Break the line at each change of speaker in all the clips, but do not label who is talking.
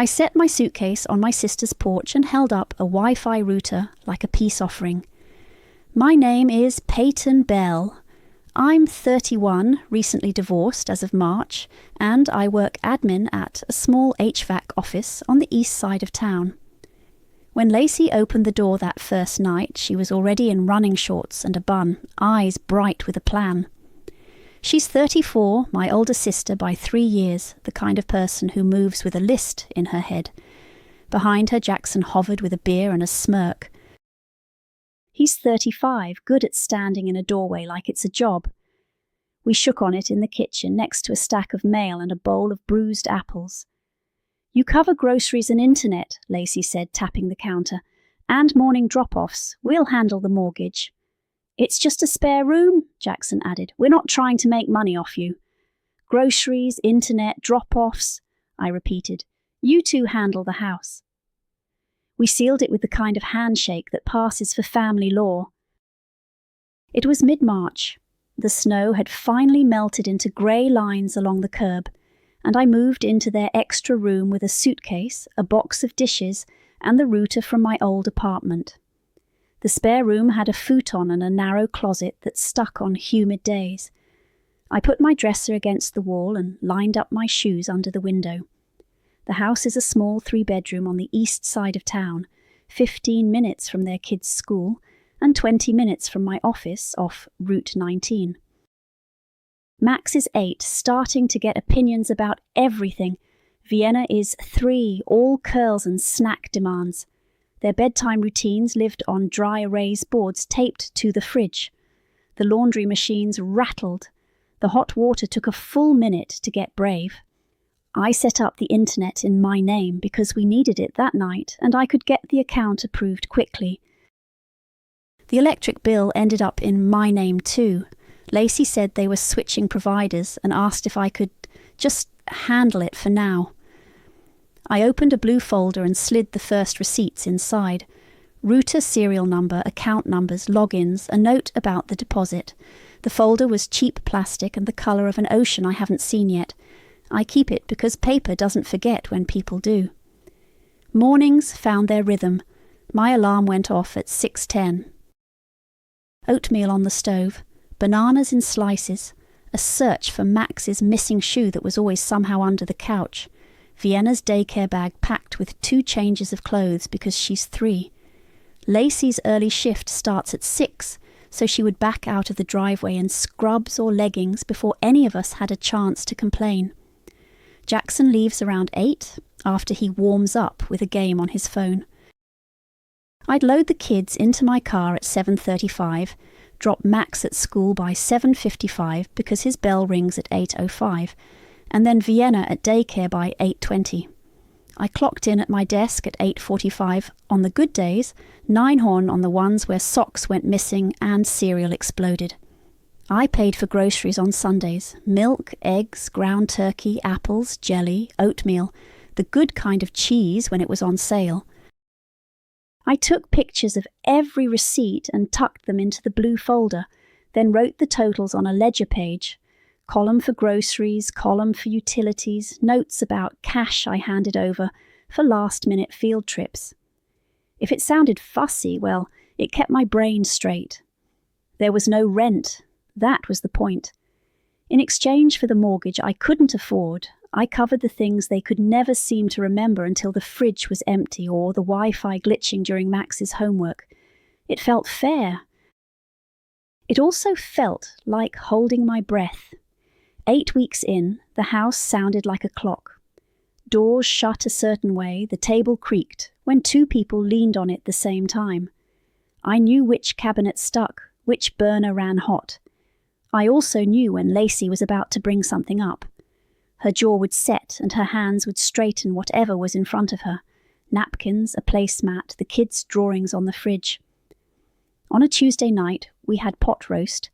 I set my suitcase on my sister's porch and held up a Wi-Fi router like a peace offering. My name is Peyton Bell. I'm 31, recently divorced as of March, and I work admin at a small HVAC office on the east side of town. When Lacey opened the door that first night, she was already in running shorts and a bun, eyes bright with a plan. She's 34, my older sister by 3 years, the kind of person who moves with a list in her head. Behind her, Jackson hovered with a beer and a smirk. He's 35, good at standing in a doorway like it's a job. We shook on it in the kitchen next to a stack of mail and a bowl of bruised apples. You cover groceries and internet, Lacey said, tapping the counter, and morning drop-offs. We'll handle the mortgage. It's just a spare room, Jackson added. We're not trying to make money off you. Groceries, internet, drop-offs, I repeated. You two handle the house. We sealed it with the kind of handshake that passes for family law. It was mid-March. The snow had finally melted into grey lines along the curb, and I moved into their extra room with a suitcase, a box of dishes, and the router from my old apartment. The spare room had a futon and a narrow closet that stuck on humid days. I put my dresser against the wall and lined up my shoes under the window. The house is a small 3-bedroom on the east side of town, 15 minutes from their kids' school and 20 minutes from my office off Route 19. Max is 8, starting to get opinions about everything. Vienna is 3, all curls and snack demands. Their bedtime routines lived on dry erase boards taped to the fridge. The laundry machines rattled. The hot water took a full minute to get brave. I set up the internet in my name because we needed it that night and I could get the account approved quickly. The electric bill ended up in my name too. Lacey said they were switching providers and asked if I could just handle it for now. I opened a blue folder and slid the first receipts inside. Router serial number, account numbers, logins, a note about the deposit. The folder was cheap plastic and the colour of an ocean I haven't seen yet. I keep it because paper doesn't forget when people do. Mornings found their rhythm. My alarm went off at 6:10. Oatmeal on the stove, bananas in slices, a search for Max's missing shoe that was always somehow under the couch, Vienna's daycare bag packed with 2 changes of clothes because she's 3. Lacey's early shift starts at 6, so she would back out of the driveway in scrubs or leggings before any of us had a chance to complain. Jackson leaves around 8, after he warms up with a game on his phone. I'd load the kids into my car at 7:35, drop Max at school by 7:55 because his bell rings at 8:05, and then Vienna at daycare by 8:20. I clocked in at my desk at 8:45 on the good days, 9 horn on the ones where socks went missing and cereal exploded. I paid for groceries on Sundays: milk, eggs, ground turkey, apples, jelly, oatmeal, the good kind of cheese when it was on sale. I took pictures of every receipt and tucked them into the blue folder, then wrote the totals on a ledger page. Column for groceries, column for utilities, notes about cash I handed over for last-minute field trips. If it sounded fussy, well, it kept my brain straight. There was no rent. That was the point. In exchange for the mortgage I couldn't afford, I covered the things they could never seem to remember until the fridge was empty or the Wi-Fi glitching during Max's homework. It felt fair. It also felt like holding my breath. 8 weeks in, the house sounded like a clock. Doors shut a certain way, the table creaked when 2 people leaned on it at the same time. I knew which cabinet stuck, which burner ran hot. I also knew when Lacey was about to bring something up. Her jaw would set and her hands would straighten whatever was in front of her. Napkins, a placemat, the kids' drawings on the fridge. On a Tuesday night, we had pot roast.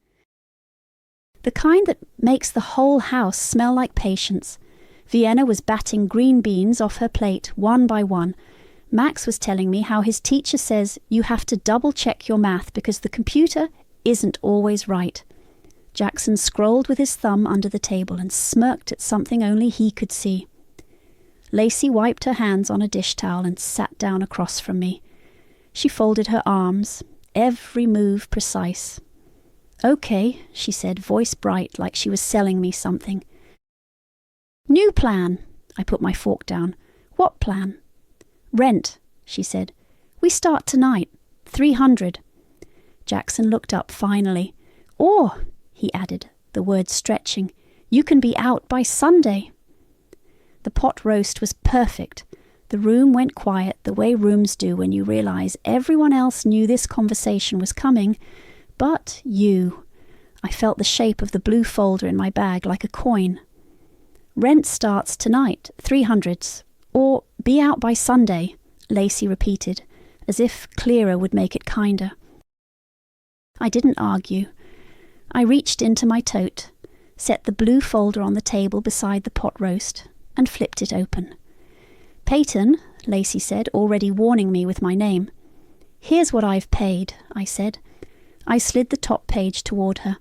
The kind that makes the whole house smell like patience. Vienna was batting green beans off her plate one by one. Max was telling me how his teacher says you have to double-check your math because the computer isn't always right. Jackson scrolled with his thumb under the table and smirked at something only he could see. Lacey wiped her hands on a dish towel and sat down across from me. She folded her arms, every move precise. "Okay," she said, voice bright like she was selling me something. "New plan." I put my fork down. "What plan?" "Rent," she said. "We start tonight. $300. Jackson looked up finally. "Or," he added, the words stretching, "you can be out by Sunday." The pot roast was perfect. The room went quiet the way rooms do when you realize everyone else knew this conversation was coming, but you. I felt the shape of the blue folder in my bag like a coin. "Rent starts tonight, $300, or be out by Sunday," Lacey repeated, as if clearer would make it kinder. I didn't argue. I reached into my tote, set the blue folder on the table beside the pot roast, and flipped it open. "Peyton," Lacey said, already warning me with my name. "Here's what I've paid," I said. I slid the top page toward her.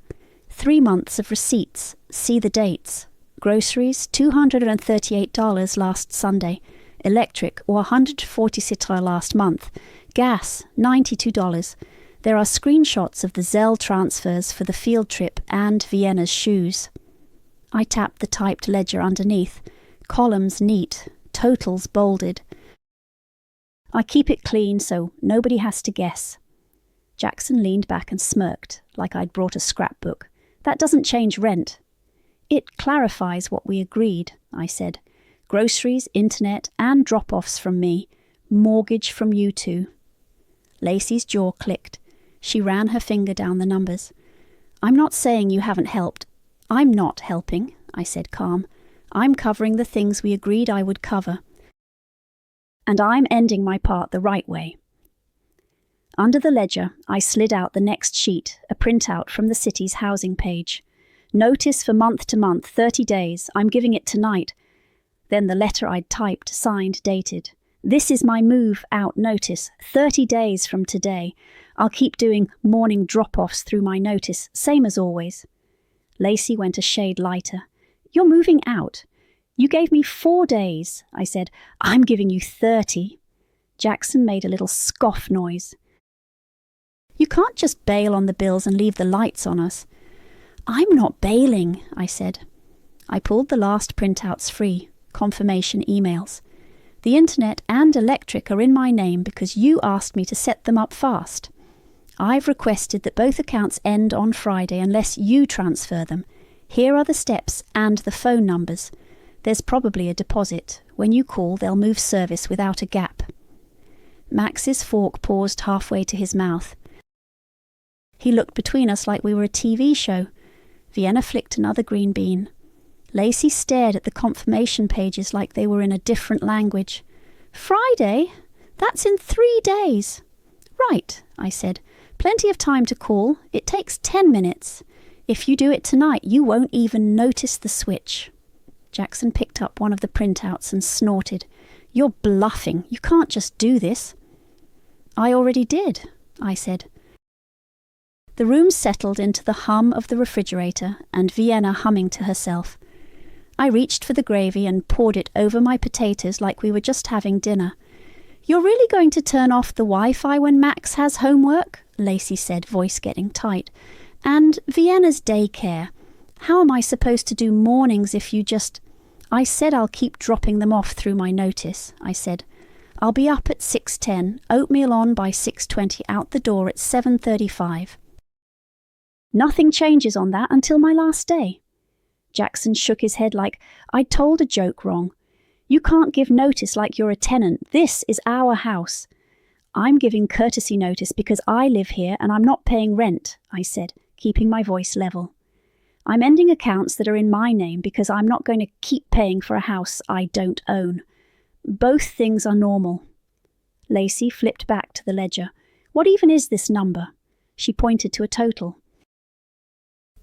3 months of receipts. See the dates. Groceries, $238 last Sunday. Electric, or $146 last month. Gas, $92. There are screenshots of the Zelle transfers for the field trip and Vienna's shoes. I tapped the typed ledger underneath. Columns neat, totals bolded. I keep it clean so nobody has to guess. Jackson leaned back and smirked, like I'd brought a scrapbook. "That doesn't change rent." "It clarifies what we agreed," I said. "Groceries, internet, and drop-offs from me. Mortgage from you two." Lacey's jaw clicked. She ran her finger down the numbers. "I'm not saying you haven't helped. I'm not helping," I said calm. "I'm covering the things we agreed I would cover. And I'm ending my part the right way." Under the ledger, I slid out the next sheet, a printout from the city's housing page. "Notice for month to month, 30 days. I'm giving it tonight." Then the letter I'd typed, signed, dated. "This is my move out notice, 30 days from today. I'll keep doing morning drop-offs through my notice, same as always." Lacey went a shade lighter. "You're moving out. You gave me 4 days," I said. "I'm giving you 30. Jackson made a little scoff noise. "You can't just bail on the bills and leave the lights on us." "I'm not bailing," I said. I pulled the last printouts free, confirmation emails. "The internet and electric are in my name because you asked me to set them up fast. I've requested that both accounts end on Friday unless you transfer them. Here are the steps and the phone numbers. There's probably a deposit. When you call, they'll move service without a gap." Max's fork paused halfway to his mouth. He looked between us like we were a TV show. Vienna flicked another green bean. Lacey stared at the confirmation pages like they were in a different language. "Friday? That's in 3 days." "Right," I said. "Plenty of time to call. It takes 10 minutes. If you do it tonight, you won't even notice the switch." Jackson picked up one of the printouts and snorted. "You're bluffing. You can't just do this." "I already did," I said. The room settled into the hum of the refrigerator and Vienna humming to herself. I reached for the gravy and poured it over my potatoes like we were just having dinner. "You're really going to turn off the Wi-Fi when Max has homework?" Lacey said, voice getting tight. "And Vienna's daycare. How am I supposed to do mornings if you just—" "I said I'll keep dropping them off through my notice," I said. "I'll be up at 6:10, oatmeal on by 6:20, out the door at 7:35. Nothing changes on that until my last day." Jackson shook his head like I'd told a joke wrong. "You can't give notice like you're a tenant. This is our house." "I'm giving courtesy notice because I live here and I'm not paying rent," I said, keeping my voice level. "I'm ending accounts that are in my name because I'm not going to keep paying for a house I don't own. Both things are normal." Lacey flipped back to the ledger. "What even is this number?" She pointed to a total.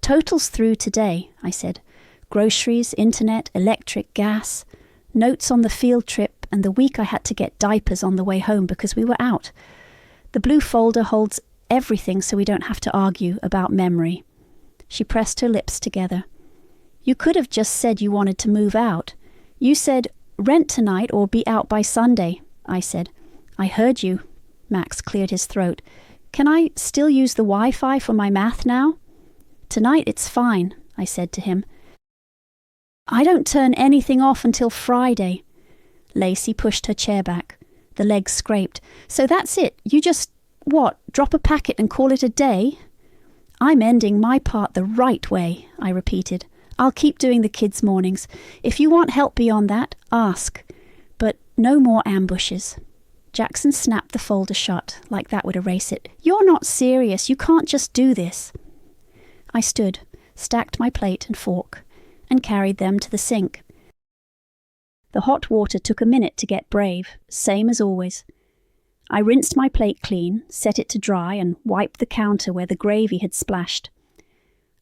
"Totals through today," I said. "Groceries, internet, electric, gas, notes on the field trip, and the week I had to get diapers on the way home because we were out. The blue folder holds everything so we don't have to argue about memory." She pressed her lips together. "You could have just said you wanted to move out. You said, rent tonight or be out by Sunday, I said. I heard you. Max cleared his throat. Can I still use the Wi-Fi for my math now? Tonight it's fine, I said to him. I don't turn anything off until Friday. Lacey pushed her chair back. The legs scraped. So that's it. You just, drop a packet and call it a day? I'm ending my part the right way, I repeated. I'll keep doing the kids' mornings. If you want help beyond that, ask. But no more ambushes. Jackson snapped the folder shut, like that would erase it. You're not serious. You can't just do this. I stood, stacked my plate and fork, and carried them to the sink. The hot water took a minute to get brave, same as always. I rinsed my plate clean, set it to dry, and wiped the counter where the gravy had splashed.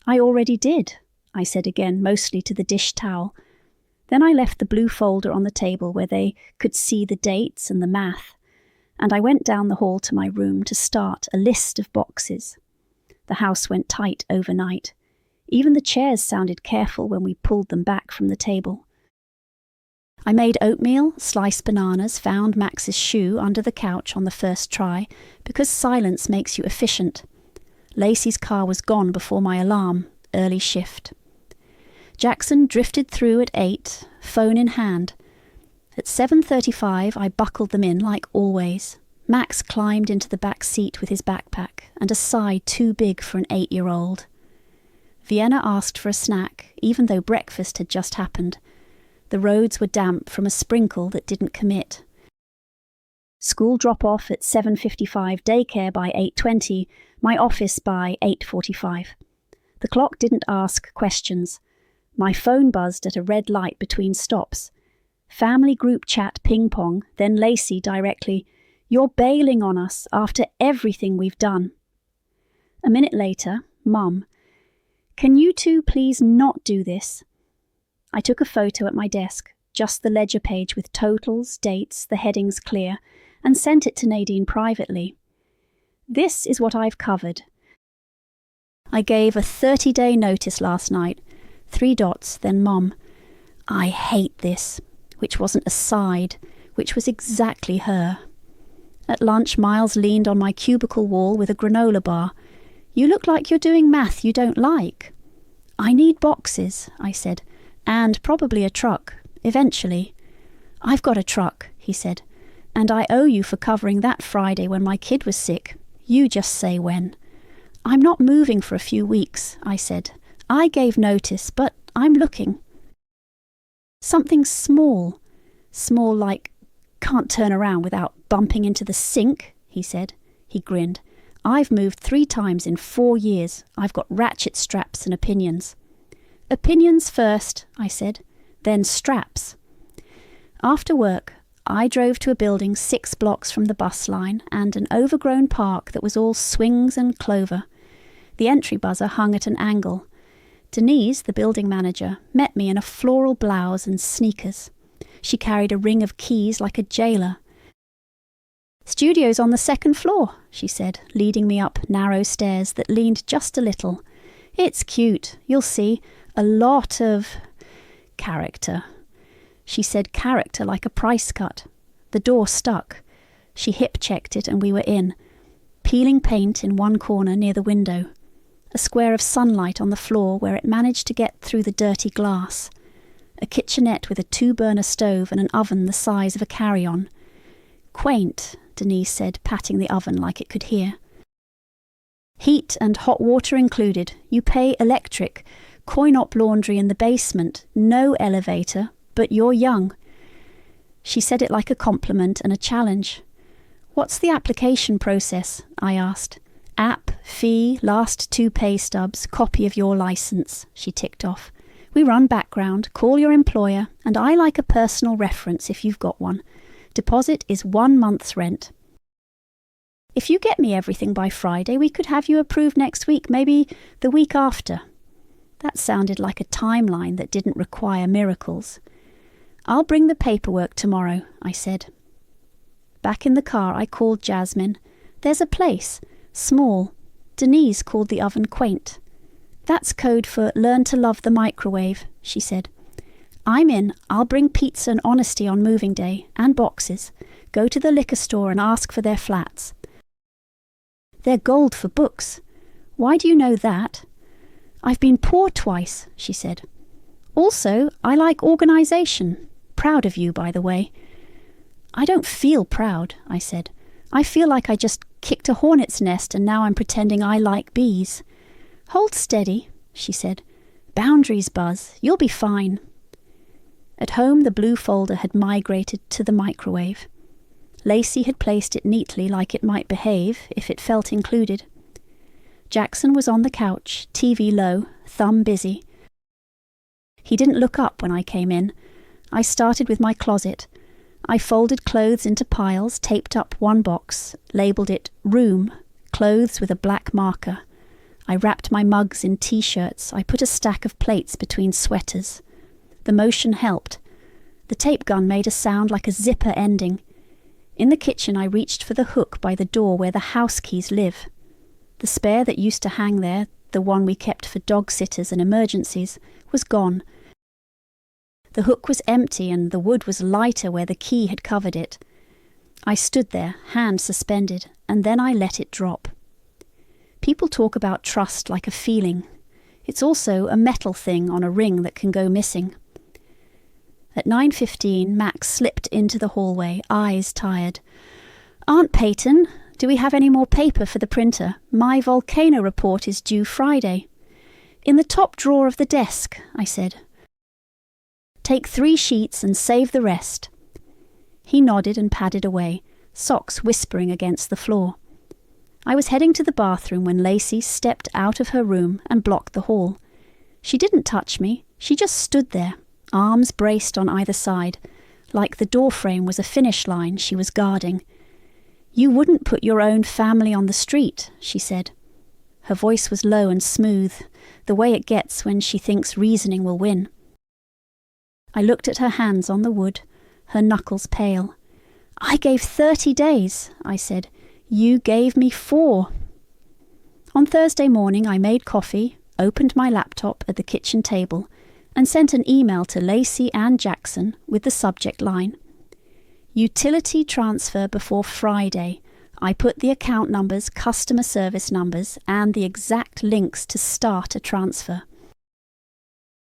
I already did, I said again, mostly to the dish towel. Then I left the blue folder on the table where they could see the dates and the math, and I went down the hall to my room to start a list of boxes. The house went tight overnight. Even the chairs sounded careful when we pulled them back from the table. I made oatmeal, sliced bananas, found Max's shoe under the couch on the first try, because silence makes you efficient. Lacey's car was gone before my alarm, early shift. Jackson drifted through at 8, phone in hand. At 7:35 I buckled them in like always. Max climbed into the back seat with his backpack and a sigh too big for an 8-year-old. Vienna asked for a snack, even though breakfast had just happened. The roads were damp from a sprinkle that didn't commit. School drop-off at 7:55, daycare by 8:20, my office by 8:45. The clock didn't ask questions. My phone buzzed at a red light between stops. Family group chat ping-pong, then Lacey directly, "You're bailing on us after everything we've done." A minute later, Mum, "Can you two please not do this?" I took a photo at my desk, just the ledger page with totals, dates, the headings clear, and sent it to Nadine privately. "This is what I've covered. I gave a 30-day notice last night. 3 dots, then Mom. I hate this," which wasn't a side, which was exactly her. At lunch, Miles leaned on my cubicle wall with a granola bar. "You look like you're doing math you don't like." "I need boxes," I said, "and probably a truck, eventually." "I've got a truck," he said, "and I owe you for covering that Friday when my kid was sick. You just say when." "I'm not moving for a few weeks," I said. "I gave notice, but I'm looking." "Something small like can't turn around without bumping into the sink," he said. He grinned. "I've moved 3 times in 4 years. I've got ratchet straps and opinions." "Opinions first," I said, "then straps." After work, I drove to a building 6 blocks from the bus line and an overgrown park that was all swings and clover. The entry buzzer hung at an angle. Denise, the building manager, met me in a floral blouse and sneakers. She carried a ring of keys like a jailer. "Studio's on the 2nd floor," she said, leading me up narrow stairs that leaned just a little. "It's cute, you'll see. A lot of character." She said character like a price cut. The door stuck. She hip-checked it and we were in. Peeling paint in one corner near the window. A square of sunlight on the floor where it managed to get through the dirty glass. A kitchenette with a 2-burner stove and an oven the size of a carry-on. "Quaint," Denise said, patting the oven like it could hear. "Heat and hot water included. You pay electric. Coin-op laundry in the basement. No elevator, but you're young." She said it like a compliment and a challenge. "What's the application process?" I asked. "App, fee, last 2 pay stubs, copy of your license," she ticked off. "We run background, call your employer, and I like a personal reference if you've got one. Deposit is 1 month's rent." "If you get me everything by Friday, we could have you approved next week, maybe the week after." That sounded like a timeline that didn't require miracles. "I'll bring the paperwork tomorrow," I said. Back in the car, I called Jasmine. "There's a place. Small. Denise called the oven quaint." "That's code for learn to love the microwave," she said. I'm in. I'll bring pizza and honesty on moving day, and boxes. Go to the liquor store and ask for their flats. They're gold for books. Why do you know that? I've been poor twice, she said. Also, I like organisation. Proud of you, by the way. I don't feel proud, I said. I feel like I just kicked a hornet's nest and now I'm pretending I like bees. Hold steady, she said. Boundaries, Buzz. You'll be fine. At home, the blue folder had migrated to the microwave. Lacey had placed it neatly like it might behave if it felt included. Jackson was on the couch, TV low, thumb busy. He didn't look up when I came in. I started with my closet. I folded clothes into piles, taped up one box, labelled it Room, Clothes with a black marker. I wrapped my mugs in T-shirts. I put a stack of plates between sweaters. The motion helped. The tape gun made a sound like a zipper ending. In the kitchen I reached for the hook by the door where the house keys live. The spare that used to hang there, the one we kept for dog sitters and emergencies, was gone. The hook was empty and the wood was lighter where the key had covered it. I stood there, hand suspended, and then I let it drop. People talk about trust like a feeling. It's also a metal thing on a ring that can go missing. At 9:15, Max slipped into the hallway, eyes tired. Aunt Peyton, do we have any more paper for the printer? My volcano report is due Friday. In the top drawer of the desk, I said. Take 3 sheets and save the rest. He nodded and padded away, socks whispering against the floor. I was heading to the bathroom when Lacey stepped out of her room and blocked the hall. She didn't touch me, she just stood there, arms braced on either side, like the doorframe was a finish line she was guarding. You wouldn't put your own family on the street, she said. Her voice was low and smooth, the way it gets when she thinks reasoning will win. I looked at her hands on the wood, her knuckles pale. I gave 30 days, I said. You gave me 4. On Thursday morning I made coffee, opened my laptop at the kitchen table, and sent an email to Lacey and Jackson with the subject line. Utility transfer before Friday. I put the account numbers, customer service numbers, and the exact links to start a transfer.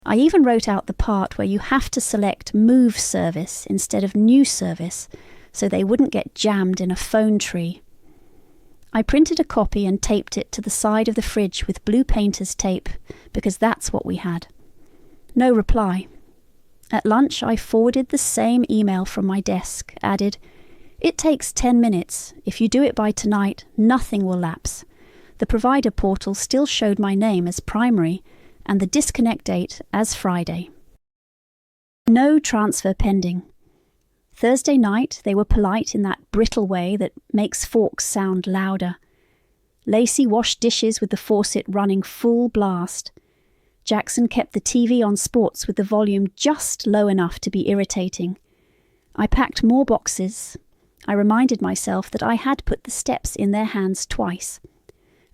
I even wrote out the part where you have to select Move Service instead of New Service, so they wouldn't get jammed in a phone tree. I printed a copy and taped it to the side of the fridge with blue painter's tape, because that's what we had. No reply. At lunch, I forwarded the same email from my desk, added, It takes 10 minutes. If you do it by tonight, nothing will lapse. The provider portal still showed my name as primary, and the disconnect date as Friday. No transfer pending. Thursday night, they were polite in that brittle way that makes forks sound louder. Lacey washed dishes with the faucet running full blast. Jackson kept the TV on sports with the volume just low enough to be irritating. I packed more boxes. I reminded myself that I had put the steps in their hands twice.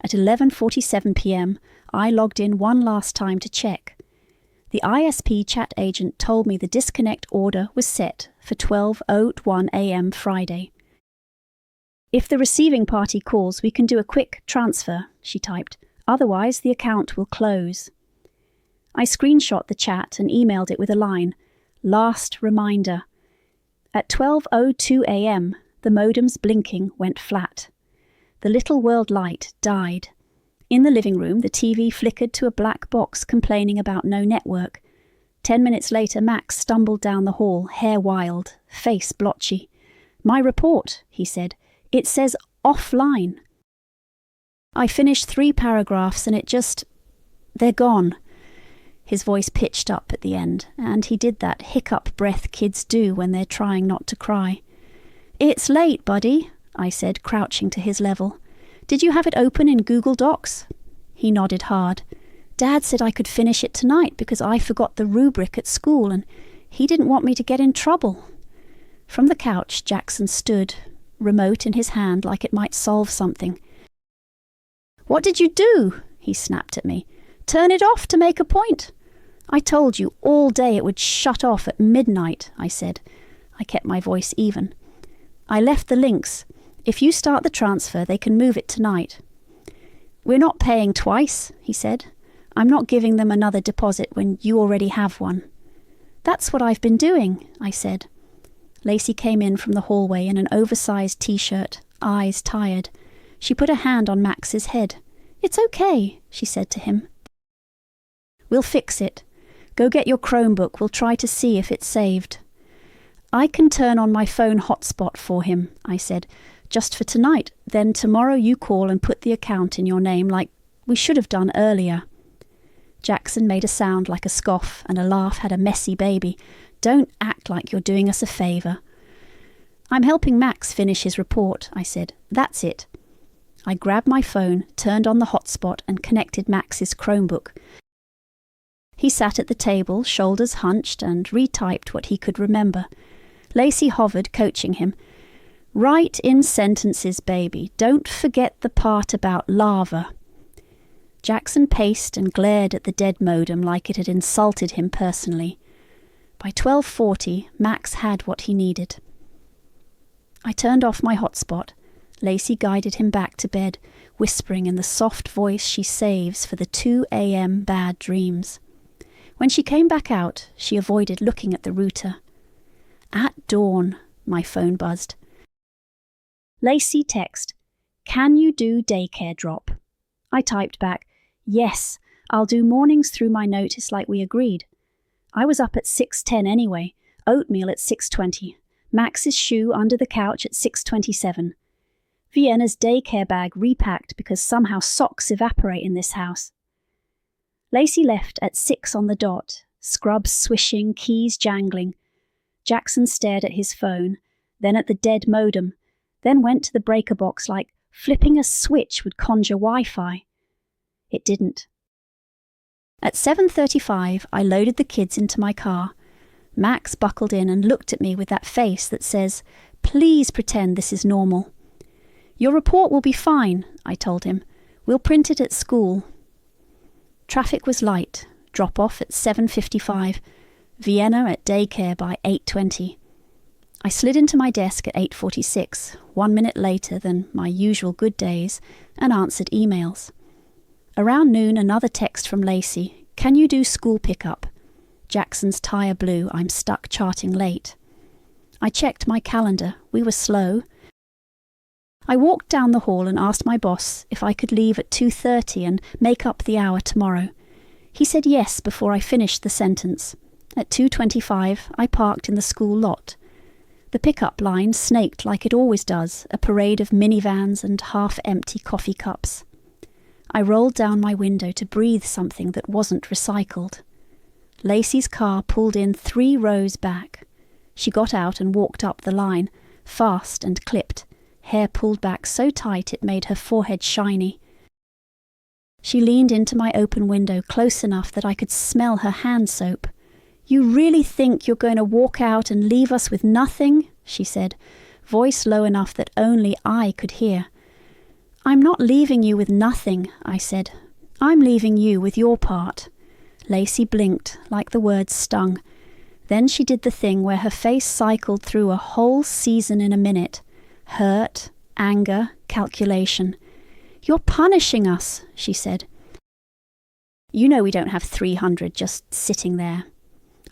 At 11:47 p.m, I logged in one last time to check. The ISP chat agent told me the disconnect order was set for 12:01 a.m. Friday. If the receiving party calls, we can do a quick transfer, she typed. Otherwise, the account will close. I screenshot the chat and emailed it with a line. Last reminder. At 12:02 a.m., the modem's blinking went flat. The little world light died. In the living room, the TV flickered to a black box complaining about no network. 10 minutes later, Max stumbled down the hall, hair wild, face blotchy. My report, he said. It says offline. I finished 3 paragraphs and it just... They're gone. His voice pitched up at the end, and he did that hiccup breath kids do when they're trying not to cry. It's late, buddy, I said, crouching to his level. Did you have it open in Google Docs? He nodded hard. Dad said I could finish it tonight because I forgot the rubric at school and he didn't want me to get in trouble. From the couch, Jackson stood, remote in his hand like it might solve something. What did you do? He snapped at me. Turn it off to make a point. I told you all day it would shut off at midnight, I said. I kept my voice even. I left the links. If you start the transfer, they can move it tonight. We're not paying twice, he said. I'm not giving them another deposit when you already have one. That's what I've been doing, I said. Lacey came in from the hallway in an oversized t-shirt, eyes tired. She put a hand on Max's head. It's okay, she said to him. We'll fix it. Go get your Chromebook. We'll try to see if it's saved. I can turn on my phone hotspot for him, I said, just for tonight. Then tomorrow you call and put the account in your name like we should have done earlier. Jackson made a sound like a scoff, and a laugh had a messy baby. Don't act like you're doing us a favour. I'm helping Max finish his report, I said. That's it. I grabbed my phone, turned on the hotspot and connected Max's Chromebook. He sat at the table, shoulders hunched, and retyped what he could remember. Lacey hovered, coaching him. Write in sentences, baby. Don't forget the part about lava. Jackson paced and glared at the dead modem like it had insulted him personally. By 12:40, Max had what he needed. I turned off my hotspot. Lacey guided him back to bed, whispering in the soft voice she saves for the 2 a.m. bad dreams. When she came back out, she avoided looking at the router. At dawn, my phone buzzed. Lacey text, Can you do daycare drop? I typed back, Yes, I'll do mornings through my notice like we agreed. I was up at 6:10 anyway, oatmeal at 6:20, Max's shoe under the couch at 6:27. Vienna's daycare bag repacked because somehow socks evaporate in this house. Lacey left at 6 on the dot, scrubs swishing, keys jangling. Jackson stared at his phone, then at the dead modem, then went to the breaker box like flipping a switch would conjure Wi-Fi. It didn't. At 7:35, I loaded the kids into my car. Max buckled in and looked at me with that face that says, Please pretend this is normal. Your report will be fine, I told him. We'll print it at school. Traffic was light, drop-off at 7:55, Vienna at daycare by 8:20. I slid into my desk at 8:46, 1 minute later than my usual good days, and answered emails. Around noon, another text from Lacey. Can you do school pickup? Jackson's tire blew. I'm stuck charting late. I checked my calendar. We were slow. I walked down the hall and asked my boss if I could leave at 2:30 and make up the hour tomorrow. He said yes before I finished the sentence. At 2:25, I parked in the school lot. The pickup line snaked like it always does, a parade of minivans and half-empty coffee cups. I rolled down my window to breathe something that wasn't recycled. Lacey's car pulled in 3 rows back. She got out and walked up the line, fast and clipped, hair pulled back so tight it made her forehead shiny. She leaned into my open window close enough that I could smell her hand soap. You really think you're going to walk out and leave us with nothing? She said, voice low enough that only I could hear. I'm not leaving you with nothing, I said. I'm leaving you with your part. Lacey blinked, like the words stung. Then she did the thing where her face cycled through a whole season in a minute. Hurt, anger, calculation. You're punishing us, she said. You know we don't have 300 just sitting there.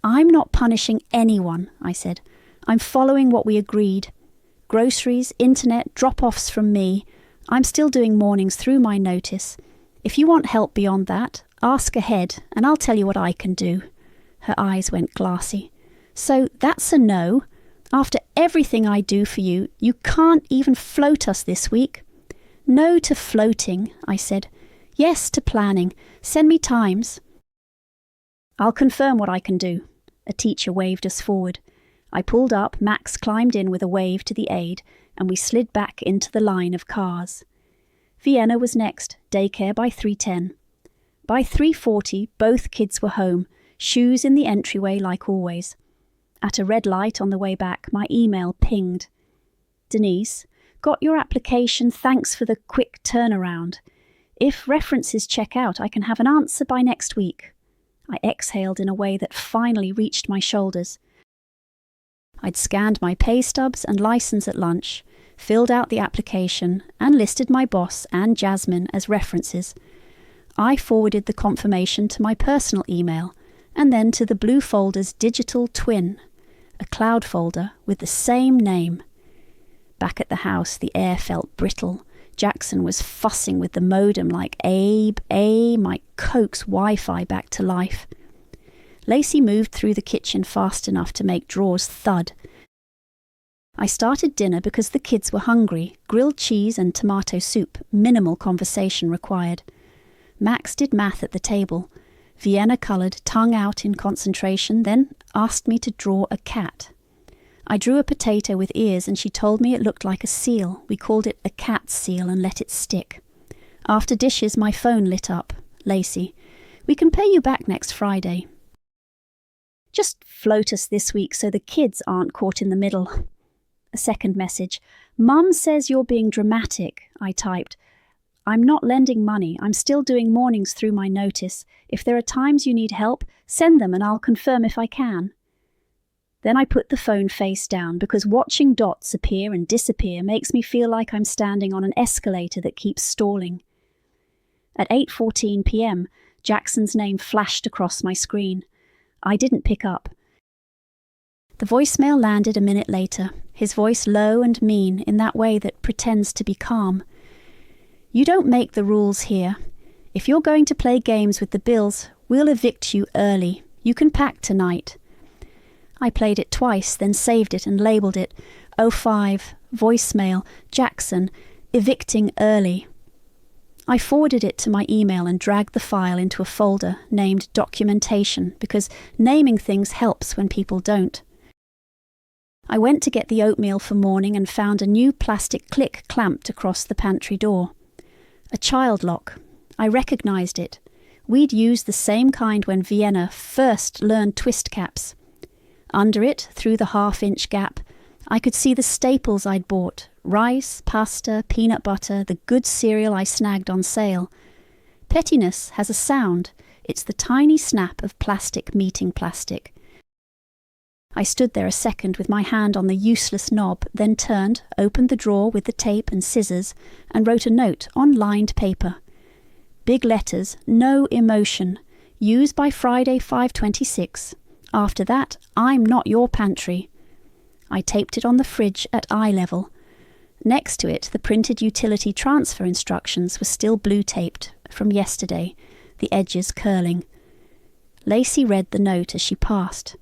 I'm not punishing anyone, I said. I'm following what we agreed. Groceries, internet, drop-offs from me. I'm still doing mornings through my notice. If you want help beyond that, ask ahead and I'll tell you what I can do. Her eyes went glassy. So that's a no. After everything I do for you, you can't even float us this week. No to floating, I said. Yes to planning. Send me times. I'll confirm what I can do. A teacher waved us forward. I pulled up, Max climbed in with a wave to the aide, and we slid back into the line of cars. Vienna was next, daycare by 3:10. By 3:40, both kids were home, shoes in the entryway like always. At a red light on the way back, my email pinged. Denise, got your application, thanks for the quick turnaround. If references check out, I can have an answer by next week. I exhaled in a way that finally reached my shoulders. I'd scanned my pay stubs and license at lunch, filled out the application, and listed my boss and Jasmine as references. I forwarded the confirmation to my personal email, and then to the Blue folder's digital twin, a cloud folder with the same name. Back at the house, the air felt brittle. Jackson was fussing with the modem like Abe, might coax Wi-Fi back to life. Lacey moved through the kitchen fast enough to make drawers thud. I started dinner because the kids were hungry. Grilled cheese and tomato soup, minimal conversation required. Max did math at the table. Vienna coloured, tongue out in concentration, then asked me to draw a cat. I drew a potato with ears and she told me it looked like a seal. We called it a cat seal and let it stick. After dishes, my phone lit up. Lacey, we can pay you back next Friday. Just float us this week so the kids aren't caught in the middle. A second message. Mum says you're being dramatic, I typed. I'm not lending money. I'm still doing mornings through my notice. If there are times you need help, send them and I'll confirm if I can. Then I put the phone face down because watching dots appear and disappear makes me feel like I'm standing on an escalator that keeps stalling. At 8:14 p.m, Jackson's name flashed across my screen. I didn't pick up. The voicemail landed a minute later, his voice low and mean in that way that pretends to be calm. You don't make the rules here. If you're going to play games with the bills, we'll evict you early. You can pack tonight. I played it twice, then saved it and labelled it 05, voicemail, Jackson, evicting early. I forwarded it to my email and dragged the file into a folder named documentation because naming things helps when people don't. I went to get the oatmeal for morning and found a new plastic click clamped across the pantry door. A child lock. I recognised it. We'd used the same kind when Vienna first learned twist caps. Under it, through the half-inch gap, I could see the staples I'd bought: rice, pasta, peanut butter, the good cereal I snagged on sale. Pettiness has a sound. It's the tiny snap of plastic meeting plastic. I stood there a second with my hand on the useless knob, then turned, opened the drawer with the tape and scissors, and wrote a note on lined paper. Big letters, no emotion. Use by Friday 5:26. After that, I'm not your pantry. I taped it on the fridge at eye level. Next to it, the printed utility transfer instructions were still blue-taped from yesterday, the edges curling. Lacey read the note as she passed.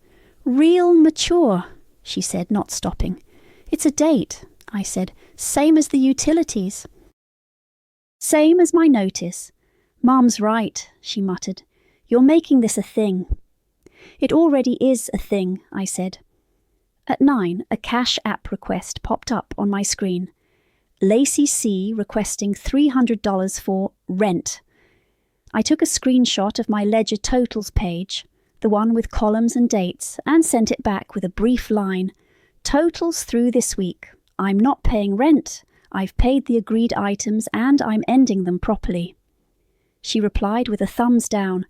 Real mature, she said, not stopping. It's a date, I said, same as the utilities. Same as my notice. Mom's right, she muttered. You're making this a thing. It already is a thing, I said. At 9, a Cash App request popped up on my screen. Lacey C. requesting $300 for rent. I took a screenshot of my ledger totals page, the one with columns and dates, and sent it back with a brief line. Totals through this week. I'm not paying rent. I've paid the agreed items and I'm ending them properly. She replied with a thumbs down.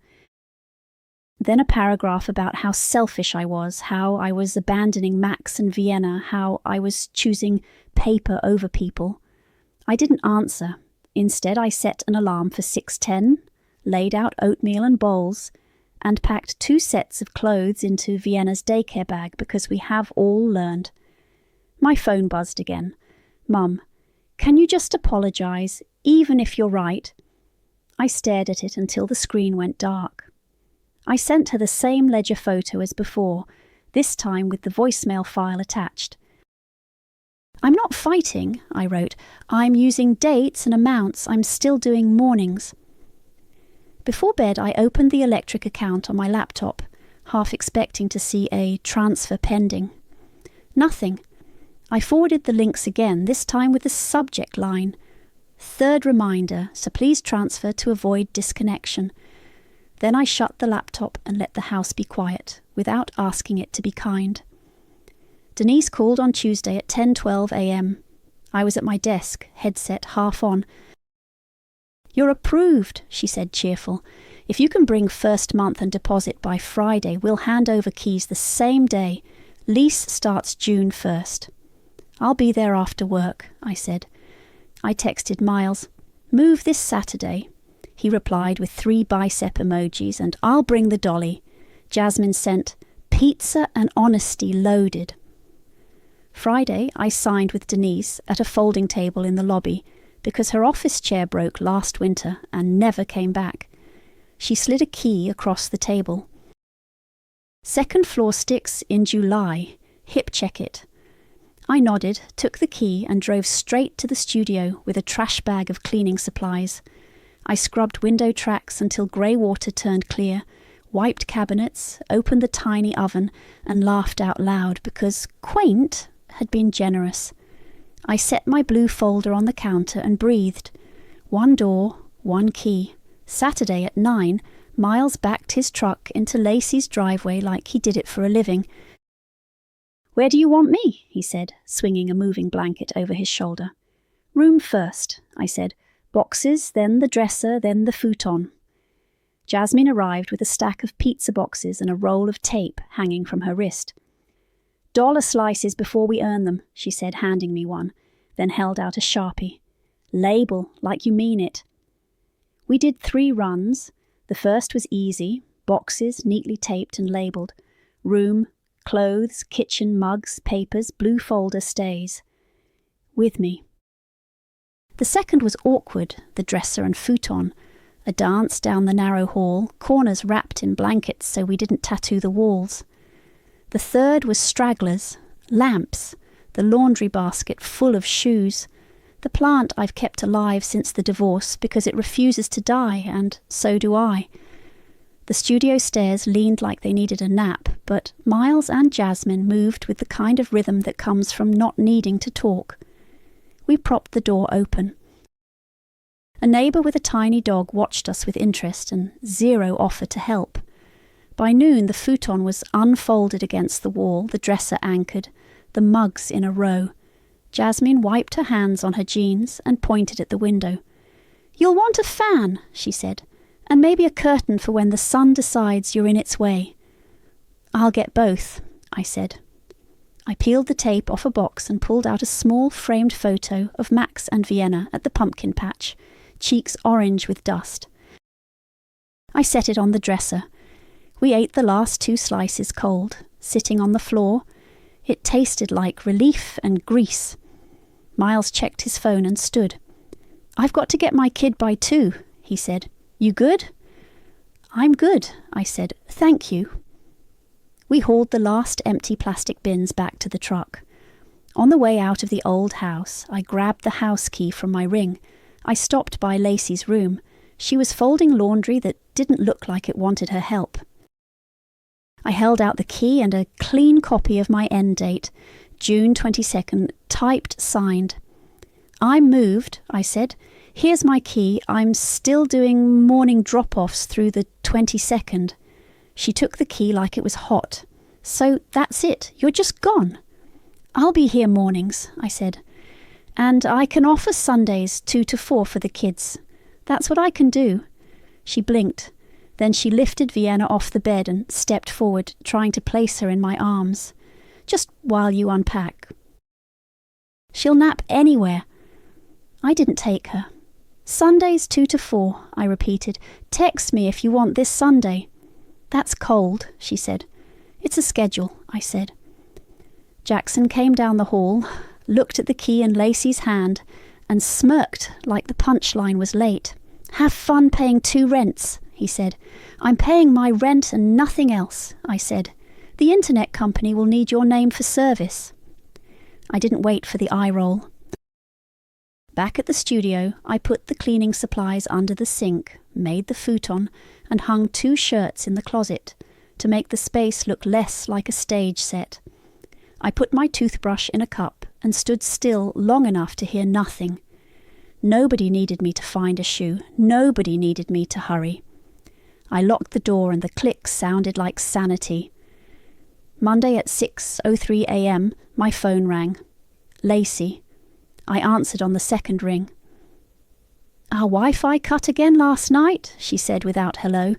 Then a paragraph about how selfish I was, how I was abandoning Max and Vienna, how I was choosing paper over people. I didn't answer. Instead, I set an alarm for 6:10, laid out oatmeal and bowls, and packed 2 sets of clothes into Vienna's daycare bag because we have all learned. My phone buzzed again. Mum, can you just apologise, even if you're right? I stared at it until the screen went dark. I sent her the same ledger photo as before, this time with the voicemail file attached. I'm not fighting, I wrote. I'm using dates and amounts. I'm still doing mornings. Before bed, I opened the electric account on my laptop, half expecting to see a transfer pending. Nothing. I forwarded the links again, this time with the subject line. Third reminder, so please transfer to avoid disconnection. Then I shut the laptop and let the house be quiet, without asking it to be kind. Denise called on Tuesday at 10:12 a.m. I was at my desk, headset half on. You're approved, she said cheerful. If you can bring first month and deposit by Friday, we'll hand over keys the same day. Lease starts June 1st. I'll be there after work, I said. I texted Miles, move this Saturday. He replied with 3 bicep emojis and I'll bring the dolly. Jasmine sent, pizza and honesty loaded. Friday, I signed with Denise at a folding table in the lobby because her office chair broke last winter and never came back. She slid a key across the table. Second floor sticks in July. Hip check it. I nodded, took the key and drove straight to the studio with a trash bag of cleaning supplies. I scrubbed window tracks until grey water turned clear, wiped cabinets, opened the tiny oven and laughed out loud because quaint had been generous. I set my blue folder on the counter and breathed. 1 door, 1 key. Saturday at 9, Miles backed his truck into Lacey's driveway like he did it for a living. Where do you want me? He said, swinging a moving blanket over his shoulder. Room first, I said. Boxes, then the dresser, then the futon. Jasmine arrived with a stack of pizza boxes and a roll of tape hanging from her wrist. $1 slices before we earn them, she said, handing me one, then held out a Sharpie. Label, like you mean it. We did 3 runs. The first was easy, boxes neatly taped and labelled. Room, clothes, kitchen, mugs, papers, blue folder stays. With me. The second was awkward, the dresser and futon. A dance down the narrow hall, corners wrapped in blankets so we didn't tattoo the walls. The third was stragglers, lamps, the laundry basket full of shoes, the plant I've kept alive since the divorce because it refuses to die, and so do I. The studio stairs leaned like they needed a nap, but Miles and Jasmine moved with the kind of rhythm that comes from not needing to talk. We propped the door open. A neighbour with a tiny dog watched us with interest and zero offer to help. By noon the futon was unfolded against the wall, the dresser anchored, the mugs in a row. Jasmine wiped her hands on her jeans and pointed at the window. "You'll want a fan," she said, "and maybe a curtain for when the sun decides you're in its way." "I'll get both," I said. I peeled the tape off a box and pulled out a small framed photo of Max and Vienna at the pumpkin patch, cheeks orange with dust. I set it on the dresser. We ate the last 2 slices cold, sitting on the floor. It tasted like relief and grease. Miles checked his phone and stood. "I've got to get my kid by 2, he said. "You good?" "I'm good," I said. "Thank you." We hauled the last empty plastic bins back to the truck. On the way out of the old house, I grabbed the house key from my ring. I stopped by Lacey's room. She was folding laundry that didn't look like it wanted her help. I held out the key and a clean copy of my end date, June 22nd, typed, signed. "I'm moved," I said. "Here's my key. I'm still doing morning drop-offs through the 22nd. She took the key like it was hot. "So that's it. You're just gone." "I'll be here mornings," I said. "And I can offer Sundays 2 to 4 for the kids. That's what I can do." She blinked. Then she lifted Vienna off the bed and stepped forward, trying to place her in my arms. "Just while you unpack." "She'll nap anywhere." I didn't take her. "Sundays 2 to 4, I repeated. "Text me if you want this Sunday." "That's cold," she said. "It's a schedule," I said. Jackson came down the hall, looked at the key in Lacey's hand, and smirked like the punchline was late. "Have fun paying 2 rents, he said. "I'm paying my rent and nothing else," I said. "The internet company will need your name for service." I didn't wait for the eye roll. Back at the studio, I put the cleaning supplies under the sink, made the futon, and hung 2 shirts in the closet to make the space look less like a stage set. I put my toothbrush in a cup and stood still long enough to hear nothing. Nobody needed me to find a shoe. Nobody needed me to hurry. I locked the door and the click sounded like sanity. Monday at 6:03 a.m, my phone rang. Lacey. I answered on the second ring. "Our Wi-Fi cut again last night," she said without hello.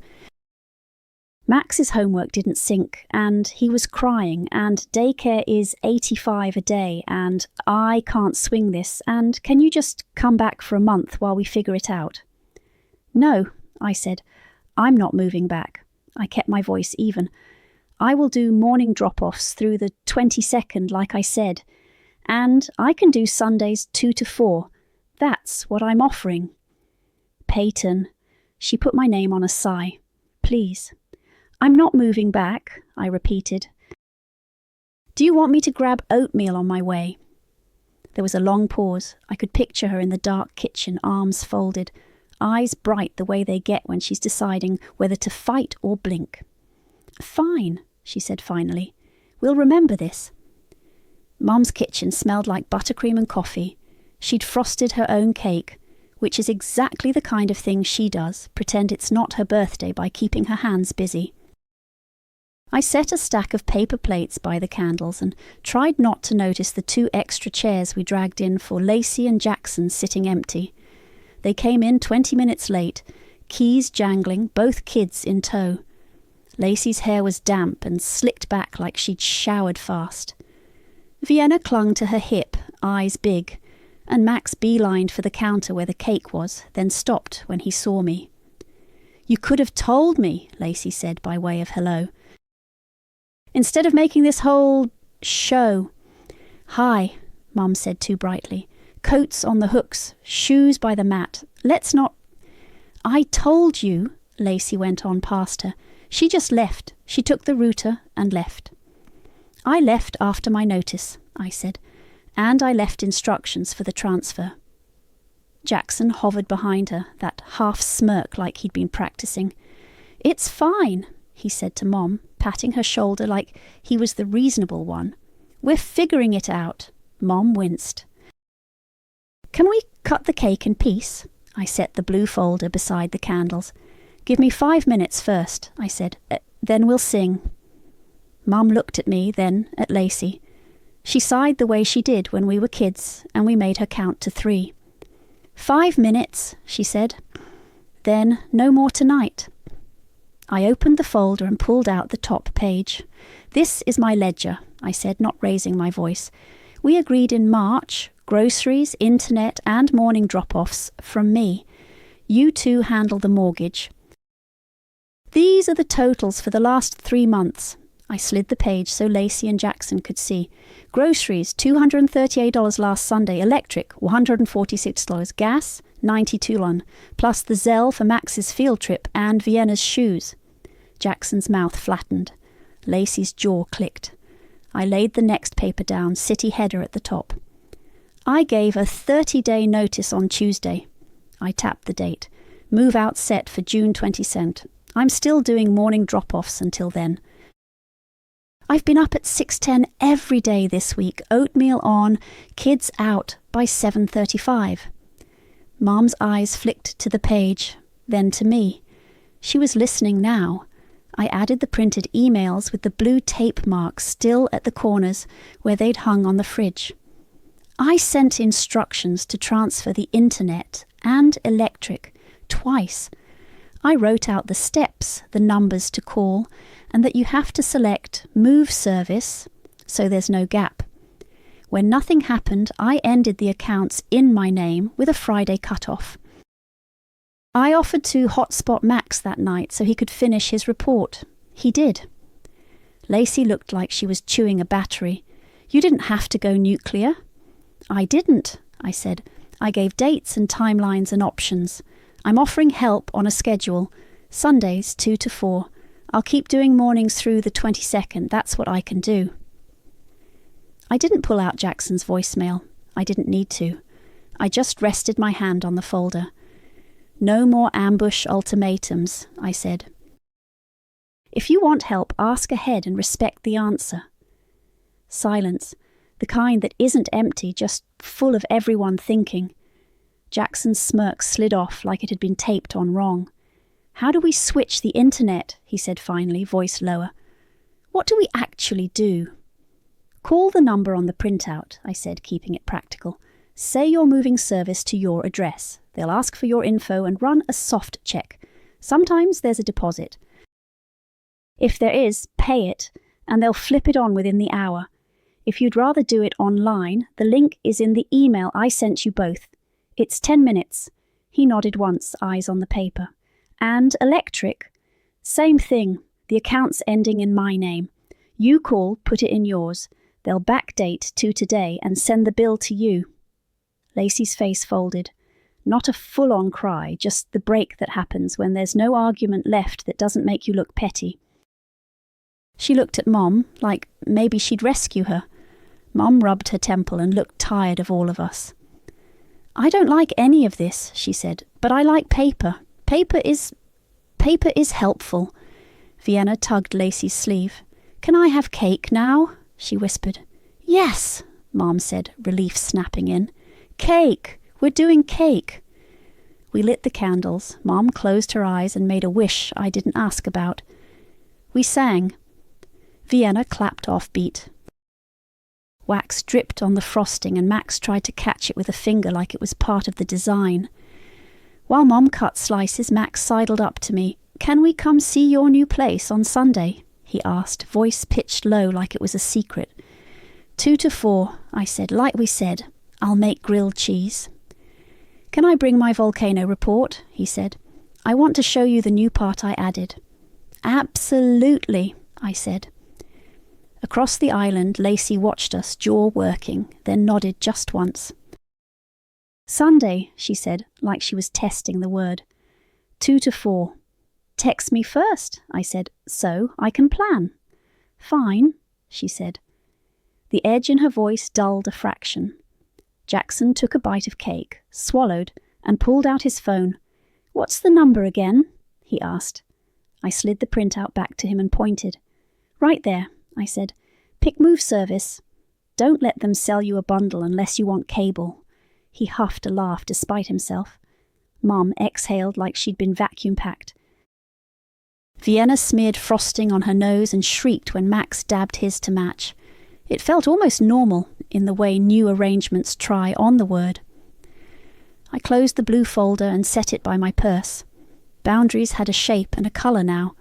Max's homework didn't sync, and he was crying, and daycare is $85 a day, and I can't swing this, and can you just come back for a month while we figure it out? "No," I said, "I'm not moving back." I kept my voice even. "I will do morning drop-offs through the 22nd like I said, and I can do Sundays 2 to 4. That's what I'm offering." "Peyton," she put my name on a sigh. "Please." "I'm not moving back," I repeated. "Do you want me to grab oatmeal on my way?" There was a long pause. I could picture her in the dark kitchen, arms folded, eyes bright the way they get when she's deciding whether to fight or blink. "Fine," she said finally. "We'll remember this." Mum's kitchen smelled like buttercream and coffee. She'd frosted her own cake, which is exactly the kind of thing she does, pretend it's not her birthday by keeping her hands busy. I set a stack of paper plates by the candles and tried not to notice the 2 extra chairs we dragged in for Lacey and Jackson sitting empty. They came in 20 minutes late, keys jangling, both kids in tow. Lacey's hair was damp and slicked back like she'd showered fast. Vienna clung to her hip, eyes big, and Max beelined for the counter where the cake was, then stopped when he saw me. "You could have told me," Lacey said by way of hello. "Instead of making this whole show." "Hi," Mum said too brightly. "Coats on the hooks, shoes by the mat. Let's not—" "I told you," Lacey went on past her. "She just left. She took the router and left." "I left after my notice," I said, "and I left instructions for the transfer." Jackson hovered behind her, that half smirk like he'd been practicing. "It's fine," he said to Mom, patting her shoulder like he was the reasonable one. "We're figuring it out." Mom winced. "Can we cut the cake in peace?" I set the blue folder beside the candles. "Give me 5 minutes first," I said. Then we'll sing." Mum looked at me, then at Lacey. She sighed the way she did when we were kids, and we made her count to 3. 5 minutes, she said. "Then no more tonight." I opened the folder and pulled out the top page. "This is my ledger," I said, not raising my voice. "We agreed in March, groceries, internet and morning drop-offs from me. You 2 handle the mortgage. These are the totals for the last 3 months. I slid the page so Lacey and Jackson could see. Groceries, $238 last Sunday. Electric, $146. Gas, $92, plus the Zelle for Max's field trip and Vienna's shoes. Jackson's mouth flattened. Lacey's jaw clicked. I laid the next paper down, city header at the top. I gave a 30-day notice on Tuesday. I tapped the date. Move out set for June 22nd. I'm still doing morning drop-offs until then. I've been up at 6:10 every day this week, oatmeal on, kids out by 7:35. Mom's eyes flicked to the page, then to me. She was listening now. I added the printed emails with the blue tape marks still at the corners where they'd hung on the fridge. I sent instructions to transfer the internet and electric twice. I wrote out the steps, the numbers to call, and that you have to select Move Service, so there's no gap. When nothing happened, I ended the accounts in my name with a Friday cut-off. I offered to hotspot Max that night so he could finish his report. He did. Lacey looked like she was chewing a battery. "You didn't have to go nuclear." "I didn't," I said. "I gave dates and timelines and options. I'm offering help on a schedule. Sundays 2 to 4. I'll keep doing mornings through the 22nd. That's what I can do." I didn't pull out Jackson's voicemail. I didn't need to. I just rested my hand on the folder. "No more ambush ultimatums," I said. "If you want help, ask ahead and respect the answer." Silence, the kind that isn't empty, just full of everyone thinking. Jackson's smirk slid off like it had been taped on wrong. "How do we switch the internet?" he said finally, voice lower. "What do we actually do?" "Call the number on the printout," I said, keeping it practical. "Say you're moving service to your address. They'll ask for your info and run a soft check. Sometimes there's a deposit. If there is, pay it, and they'll flip it on within the hour. If you'd rather do it online, the link is in the email I sent you both. It's 10 minutes. He nodded once, eyes on the paper. And electric. Same thing, the account's ending in my name. You call, put it in yours. They'll backdate to today and send the bill to you. Lacey's face folded. Not a full-on cry, just the break that happens when there's no argument left that doesn't make you look petty. She looked at Mom, like maybe she'd rescue her. Mom rubbed her temple and looked tired of all of us. I don't like any of this, she said, but I like paper. Paper is helpful. Vienna tugged Lacey's sleeve. Can I have cake now? She whispered. Yes, Mom said, relief snapping in. Cake! We're doing cake. We lit the candles. Mom closed her eyes and made a wish I didn't ask about. We sang. Vienna clapped off beat. Wax dripped on the frosting and Max tried to catch it with a finger like it was part of the design. While Mom cut slices, Max sidled up to me. Can we come see your new place on Sunday? He asked, voice pitched low like it was a secret. 2 to 4, I said, like we said. I'll make grilled cheese. Can I bring my volcano report? He said. I want to show you the new part I added. Absolutely, I said. Across the island, Lacey watched us, jaw working, then nodded just once. Sunday, she said, like she was testing the word. 2 to 4. Text me first, I said, so I can plan. Fine, she said. The edge in her voice dulled a fraction. Jackson took a bite of cake, swallowed, and pulled out his phone. What's the number again? He asked. I slid the printout back to him and pointed. Right there, I said. Pick move service. Don't let them sell you a bundle unless you want cable. He huffed a laugh despite himself. Mom exhaled like she'd been vacuum-packed. Vienna smeared frosting on her nose and shrieked when Max dabbed his to match. It felt almost normal in the way new arrangements try on the word. I closed the blue folder and set it by my purse. Boundaries had a shape and a colour now.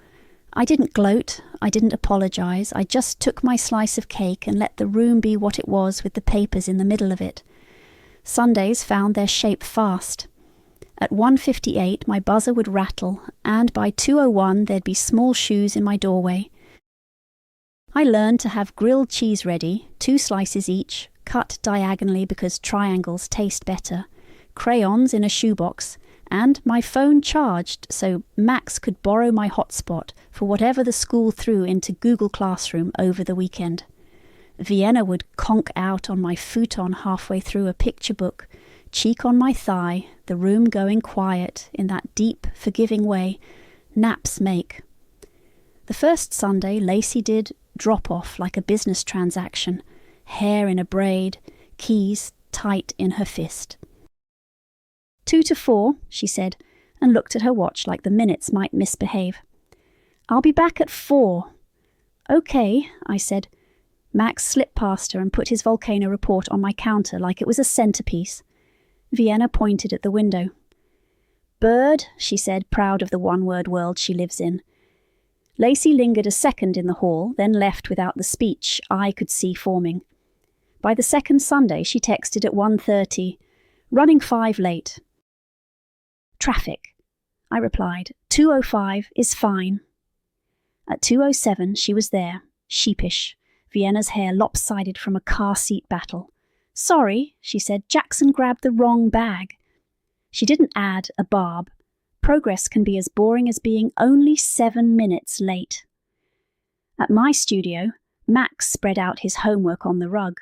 I didn't gloat, I didn't apologise, I just took my slice of cake and let the room be what it was with the papers in the middle of it. Sundays found their shape fast. At 1:58 my buzzer would rattle, and by 2:01 there'd be small shoes in my doorway. I learned to have grilled cheese ready, 2 slices each, cut diagonally because triangles taste better, crayons in a shoebox, and my phone charged so Max could borrow my hotspot for whatever the school threw into Google Classroom over the weekend. Vienna would conk out on my futon halfway through a picture book, cheek on my thigh, the room going quiet in that deep, forgiving way naps make. The first Sunday, Lacey did drop-off like a business transaction, hair in a braid, keys tight in her fist. 2 to 4, she said, and looked at her watch like the minutes might misbehave. I'll be back at 4. Okay, I said. Max slipped past her and put his volcano report on my counter like it was a centerpiece. Vienna pointed at the window. Bird, she said, proud of the one-word world she lives in. Lacey lingered a second in the hall, then left without the speech I could see forming. By the second Sunday, she texted at 1:30, running 5 late. Traffic, I replied. 2:05 is fine. At 2:07, she was there, sheepish, Vienna's hair lopsided from a car seat battle. Sorry, she said, Jackson grabbed the wrong bag. She didn't add a barb. Progress can be as boring as being only 7 minutes late. At my studio, Max spread out his homework on the rug.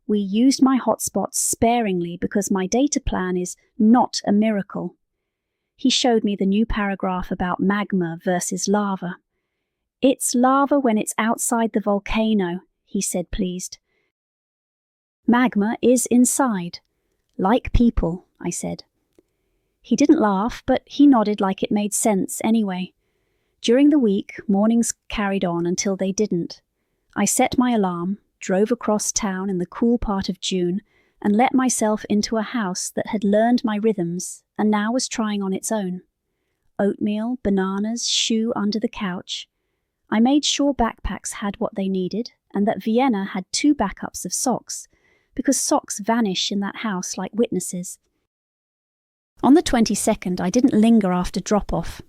We used my hotspots sparingly because my data plan is not a miracle. He showed me the new paragraph about magma versus lava. It's lava when it's outside the volcano, he said, pleased. Magma is inside. Like people, I said. He didn't laugh, but he nodded like it made sense anyway. During the week, mornings carried on until they didn't. I set my alarm, drove across town in the cool part of June, and let myself into a house that had learned my rhythms and now was trying on its own. Oatmeal, bananas, shoe under the couch. I made sure backpacks had what they needed and that Vienna had 2 backups of socks, because socks vanish in that house like witnesses. On the 22nd, I didn't linger after drop-off.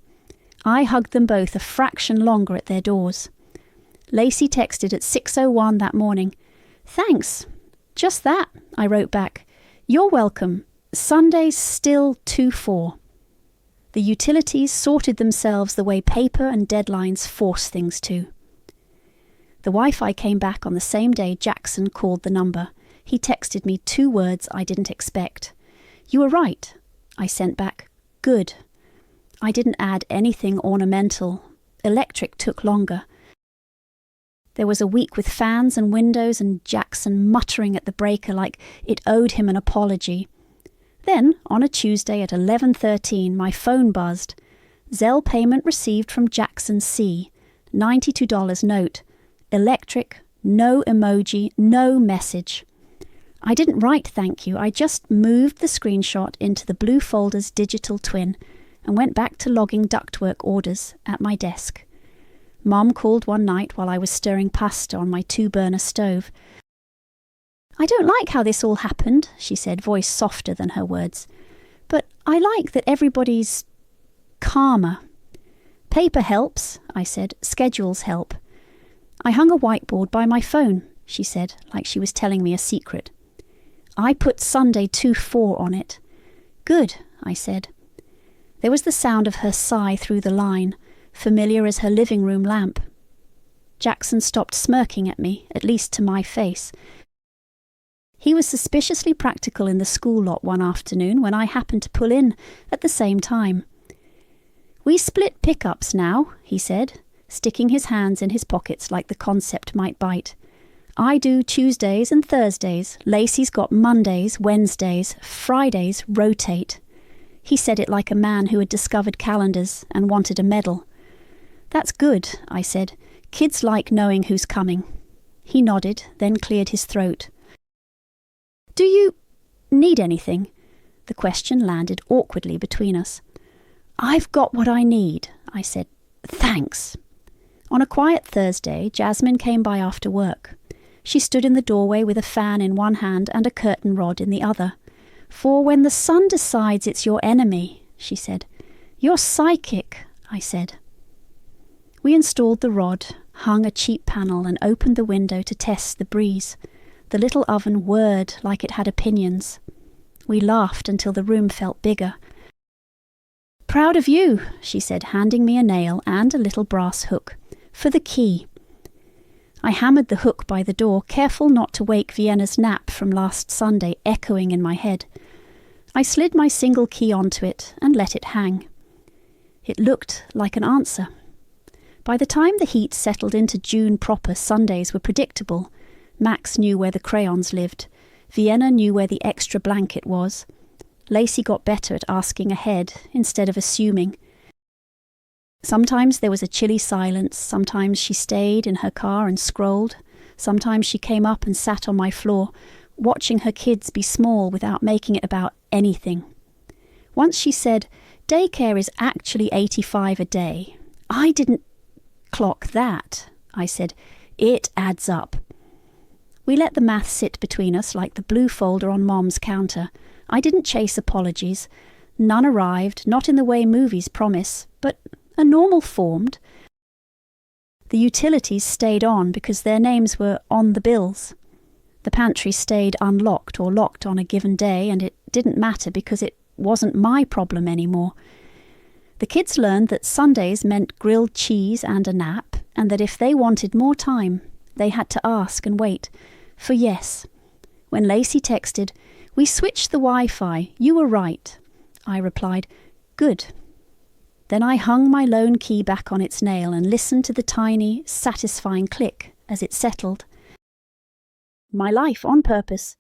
I hugged them both a fraction longer at their doors. Lacey texted at 6:01 that morning. "Thanks. Just that," I wrote back. "You're welcome. Sunday's still 2-4. The utilities sorted themselves the way paper and deadlines force things to. The Wi-Fi came back on the same day Jackson called the number. He texted me 2 words I didn't expect. "You were right." I sent back, "Good." I didn't add anything ornamental. Electric took longer. There was a week with fans and windows and Jackson muttering at the breaker like it owed him an apology. Then, on a Tuesday at 11:13, my phone buzzed. Zelle payment received from Jackson C. $92 note. Electric, no emoji, no message. I didn't write thank you, I just moved the screenshot into the Blue Folder's digital twin and went back to logging ductwork orders at my desk. Mom called one night while I was stirring pasta on my 2-burner stove. "I don't like how this all happened," she said, voice softer than her words. "But I like that everybody's calmer." "Paper helps," I said. "Schedules help." "I hung a whiteboard by my phone," she said, like she was telling me a secret. "I put Sunday 2-4 on it." "Good," I said. There was the sound of her sigh through the line, familiar as her living room lamp. Jackson stopped smirking at me, at least to my face. He was suspiciously practical in the school lot one afternoon when I happened to pull in at the same time. "We split pickups now," he said, sticking his hands in his pockets like the concept might bite. "I do Tuesdays and Thursdays. Lacey's got Mondays, Wednesdays, Fridays rotate." He said it like a man who had discovered calendars and wanted a medal. "That's good," I said. "Kids like knowing who's coming." He nodded, then cleared his throat. "Do you need anything?" The question landed awkwardly between us. "I've got what I need," I said. "Thanks." On a quiet Thursday, Jasmine came by after work. She stood in the doorway with a fan in one hand and a curtain rod in the other. "For when the sun decides it's your enemy," she said. "You're psychic," I said. We installed the rod, hung a cheap panel and opened the window to test the breeze. The little oven whirred like it had opinions. We laughed until the room felt bigger. "Proud of you," she said, handing me a nail and a little brass hook. "For the key." I hammered the hook by the door, careful not to wake Vienna's nap from last Sunday echoing in my head. I slid my single key onto it and let it hang. It looked like an answer. By the time the heat settled into June proper, Sundays were predictable. Max knew where the crayons lived. Vienna knew where the extra blanket was. Lacey got better at asking ahead instead of assuming. Sometimes there was a chilly silence, sometimes she stayed in her car and scrolled, sometimes she came up and sat on my floor, watching her kids be small without making it about anything. Once she said, "Daycare is actually $85 a day." I didn't clock that. I said, "It adds up." We let the math sit between us like the blue folder on Mom's counter. I didn't chase apologies. None arrived, not in the way movies promise, but a normal formed. The utilities stayed on because their names were on the bills. The pantry stayed unlocked or locked on a given day, and it didn't matter because it wasn't my problem anymore. The kids learned that Sundays meant grilled cheese and a nap, and that if they wanted more time, they had to ask and wait for yes. When Lacey texted, "We switched the Wi-Fi, you were right," I replied, "Good." Then I hung my lone key back on its nail and listened to the tiny, satisfying click as it settled. My life on purpose